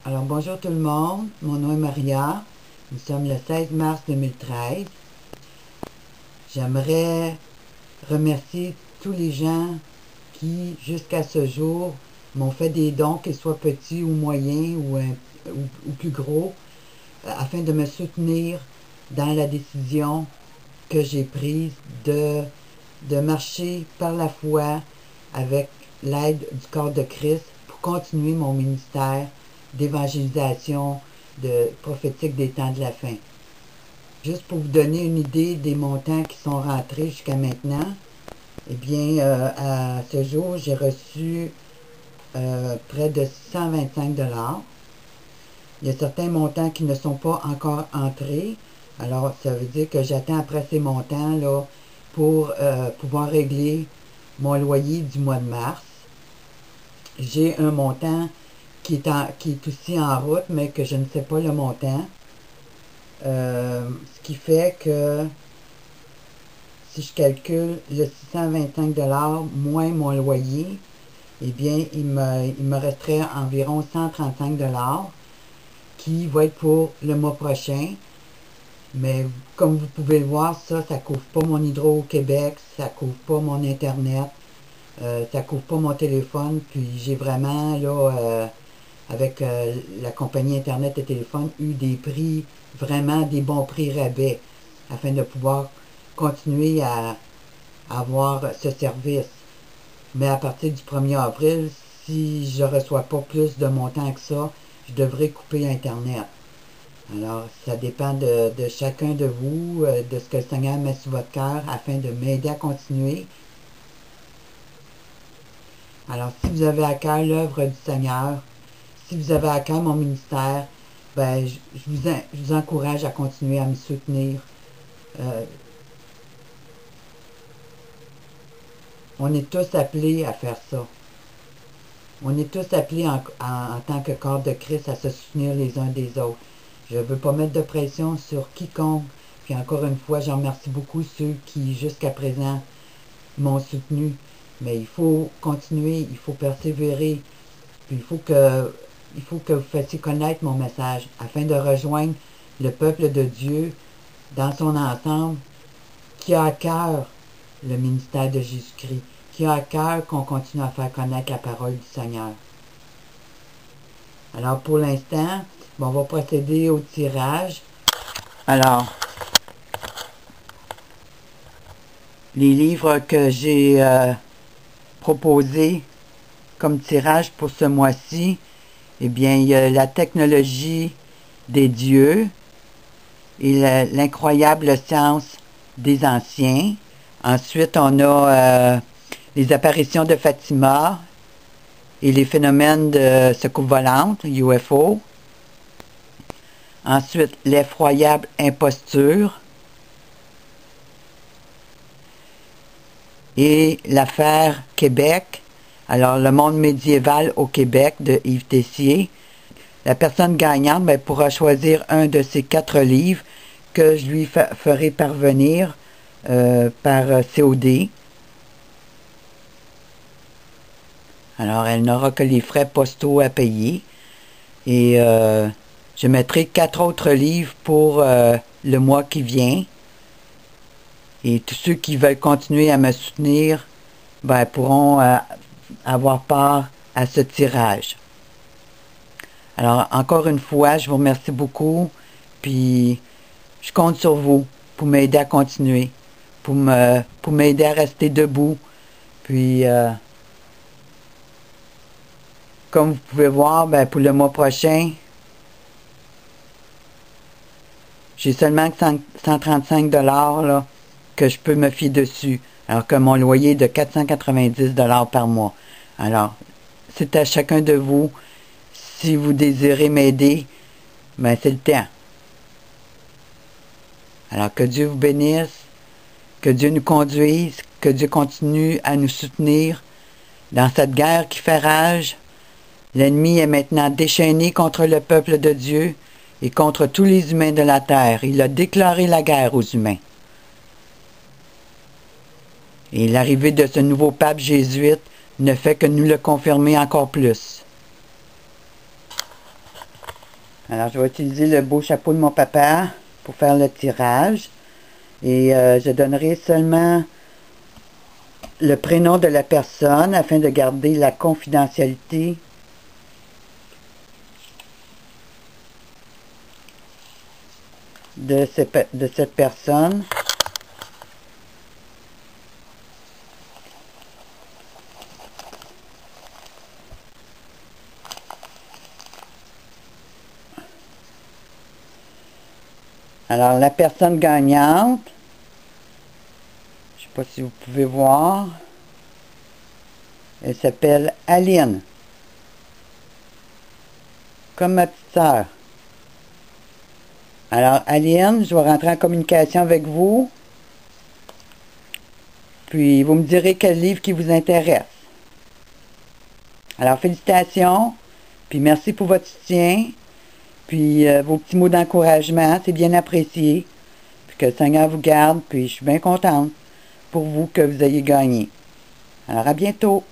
Alors bonjour tout le monde, mon nom est Maria, nous sommes le 16 mars 2013. J'aimerais remercier tous les gens qui, jusqu'à ce jour, m'ont fait des dons, qu'ils soient petits ou moyens ou plus gros, afin de me soutenir dans la décision que j'ai prise de marcher par la foi avec l'aide du corps de Christ pour continuer mon ministère d'évangélisation prophétique des temps de la fin. Juste pour vous donner une idée des montants qui sont rentrés jusqu'à maintenant, eh bien, à ce jour, j'ai reçu près de 625 $. Il y a certains montants qui ne sont pas encore entrés. Alors, ça veut dire que j'attends après ces montants-là pour pouvoir régler mon loyer du mois de mars. J'ai un montant qui est aussi en route, mais que je ne sais pas le montant. Ce qui fait que si je calcule le 625 $ moins mon loyer, eh bien, il me resterait environ 135 $ qui va être pour le mois prochain. Mais comme vous pouvez le voir, ça ne couvre pas mon Hydro-Québec, ça ne couvre pas mon Internet, ça ne couvre pas mon téléphone. Puis j'ai vraiment, là, avec la compagnie Internet et téléphone, eu des prix, vraiment des bons prix rabais, afin de pouvoir continuer à avoir ce service. Mais à partir du 1er avril, si je ne reçois pas plus de montant que ça, je devrais couper Internet. Alors, ça dépend de chacun de vous, de ce que le Seigneur met sur votre cœur afin de m'aider à continuer. Alors, si vous avez à cœur l'œuvre du Seigneur, si vous avez à cœur mon ministère, ben, je vous encourage à continuer à me soutenir. On est tous appelés à faire ça. On est tous appelés en tant que corps de Christ à se soutenir les uns des autres. Je ne veux pas mettre de pression sur quiconque. Puis encore une fois, j'en remercie beaucoup ceux qui, jusqu'à présent, m'ont soutenu. Mais il faut continuer, il faut persévérer. Puis il faut que vous fassiez connaître mon message afin de rejoindre le peuple de Dieu dans son ensemble qui a à cœur le ministère de Jésus-Christ, qui a à cœur qu'on continue à faire connaître la parole du Seigneur. Alors pour l'instant, on va procéder au tirage. Alors, les livres que j'ai proposés comme tirage pour ce mois-ci, eh bien, il y a La technologie des dieux et l'incroyable science des anciens. Ensuite, on a les apparitions de Fatima et les phénomènes de soucoupe volante, UFO. Ensuite, l'effroyable imposture et l'affaire Québec. Alors, le monde médiéval au Québec de Yves Tessier. La personne gagnante pourra choisir un de ces 4 livres que je lui ferai parvenir par COD. Alors, elle n'aura que les frais postaux à payer. Et je mettrai 4 autres livres pour le mois qui vient. Et tous ceux qui veulent continuer à me soutenir pourront avoir part à ce tirage. Alors, encore une fois, je vous remercie beaucoup. Puis, je compte sur vous pour m'aider à continuer, pour m'aider à rester debout. Puis, comme vous pouvez voir, pour le mois prochain, j'ai seulement 135 $ là, que je peux me fier dessus, alors que mon loyer est de 490 $ par mois. Alors, c'est à chacun de vous. Si vous désirez m'aider, c'est le temps. Alors, que Dieu vous bénisse, que Dieu nous conduise, que Dieu continue à nous soutenir dans cette guerre qui fait rage. L'ennemi est maintenant déchaîné contre le peuple de Dieu et contre tous les humains de la terre. Il a déclaré la guerre aux humains. Et l'arrivée de ce nouveau pape jésuite ne fait que nous le confirmer encore plus. Alors, je vais utiliser le beau chapeau de mon papa pour faire le tirage. Et je donnerai seulement le prénom de la personne afin de garder la confidentialité de cette personne. Alors, la personne gagnante, je ne sais pas si vous pouvez voir, elle s'appelle Aline, comme ma petite sœur. Alors, Aline, je vais rentrer en communication avec vous, puis vous me direz quel livre qui vous intéresse. Alors, félicitations, puis merci pour votre soutien. Puis vos petits mots d'encouragement, c'est bien apprécié. Puis que le Seigneur vous garde, puis je suis bien contente pour vous que vous ayez gagné. Alors à bientôt!